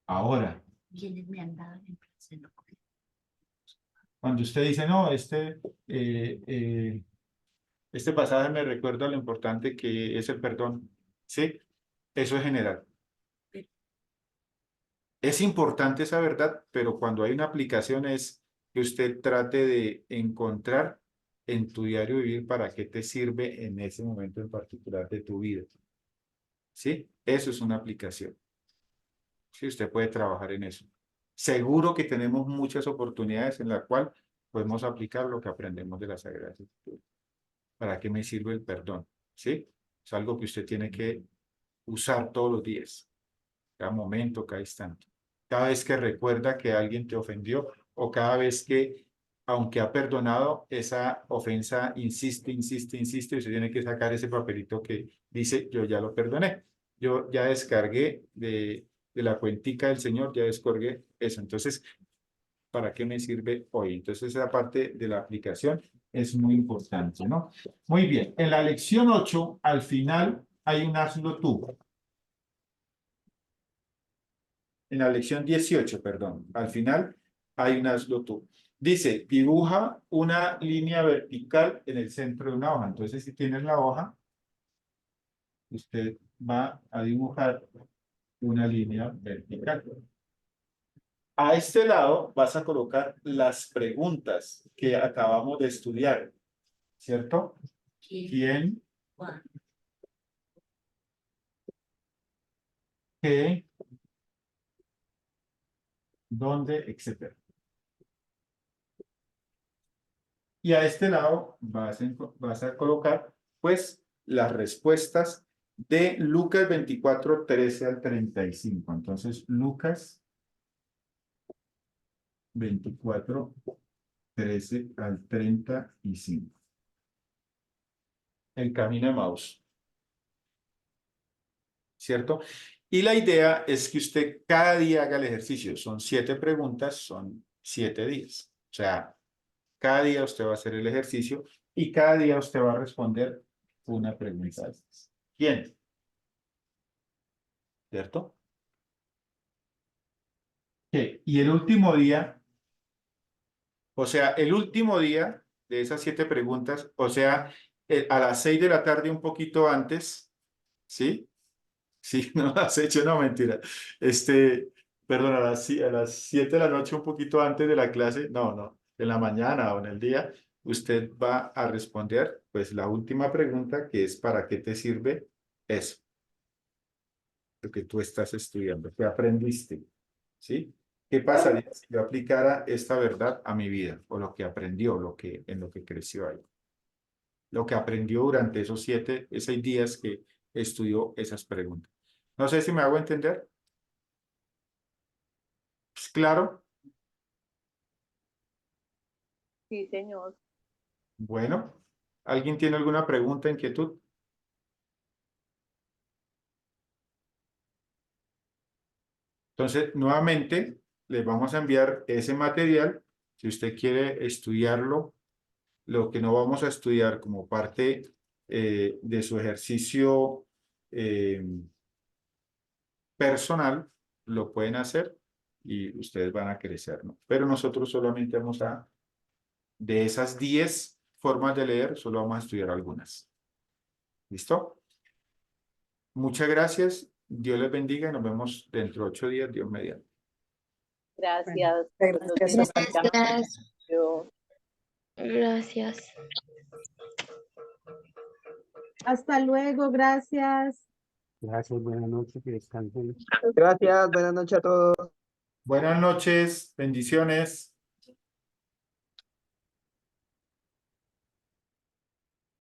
ahora? ¿Quiénes me han dado el placer? Cuando usted dice, no, este pasaje me recuerda lo importante que es el perdón, ¿sí? Eso es general. Es importante esa verdad, pero cuando hay una aplicación es que usted trate de encontrar en tu diario vivir para qué te sirve en ese momento en particular de tu vida. ¿Sí? Eso es una aplicación. Sí, usted puede trabajar en eso. Seguro que tenemos muchas oportunidades en las cuales podemos aplicar lo que aprendemos de la Sagrada Escritura. ¿Para qué me sirve el perdón? ¿Sí? Es algo que usted tiene que usar todos los días, cada momento, cada instante. Cada vez que recuerda que alguien te ofendió o cada vez que, aunque ha perdonado, esa ofensa insiste, insiste, insiste, y usted tiene que sacar ese papelito que dice, yo ya lo perdoné. Yo ya descargué de la cuentica del Señor, ya descargué eso. Entonces, ¿para qué me sirve hoy? Entonces, esa parte de la aplicación es muy importante, ¿no? Muy bien. En la lección 8, al final, hay un hazlo tú. En la lección 18, perdón, al final hay un hazlo tú. Dice, dibuja una línea vertical en el centro de una hoja. Entonces, si tienes la hoja, usted va a dibujar una línea vertical. A este lado vas a colocar las preguntas que acabamos de estudiar, ¿cierto? ¿Quién? Juan. ¿Qué? ¿Dónde? Etcétera. Y a este lado vas a colocar, pues, las respuestas de Lucas 24, 13 al 35. Entonces, Lucas 24, 13 al 35. El camino de Maús. ¿Cierto? Y la idea es que usted cada día haga el ejercicio. Son 7 preguntas, son 7 días. O sea, cada día usted va a hacer el ejercicio y cada día usted va a responder una pregunta de estas. ¿Quién? ¿Cierto? ¿Qué? Y el último día, o sea, el último día de esas 7 preguntas, o sea, a las 6 de la tarde, un poquito antes, ¿sí? Sí, no lo has hecho, no, mentira. Perdón, a las 7 de la noche, un poquito antes de la clase, no, en la mañana o en el día, usted va a responder, pues, la última pregunta, que es ¿para qué te sirve eso? Lo que tú estás estudiando, ¿qué aprendiste? ¿Sí? ¿Qué pasaría si yo aplicara esta verdad a mi vida? O lo que aprendió, en lo que creció ahí. Lo que aprendió durante esos 6 días que estudió esas preguntas. No sé si me hago entender. ¿Es claro? Sí, señor. Bueno, ¿alguien tiene alguna pregunta, inquietud? Entonces, nuevamente, les vamos a enviar ese material. Si usted quiere estudiarlo, lo que no vamos a estudiar como parte de su ejercicio personal, lo pueden hacer y ustedes van a crecer, ¿no? Pero nosotros solamente de esas 10 formas de leer, solo vamos a estudiar algunas. ¿Listo? Muchas gracias. Dios les bendiga y nos vemos dentro de 8 días, Dios mediante. Gracias. Gracias. Hasta Gracias. Yo- Gracias. Hasta luego, gracias. Gracias, buenas noches, que descansen. Gracias, buenas noches a todos. Buenas noches, bendiciones.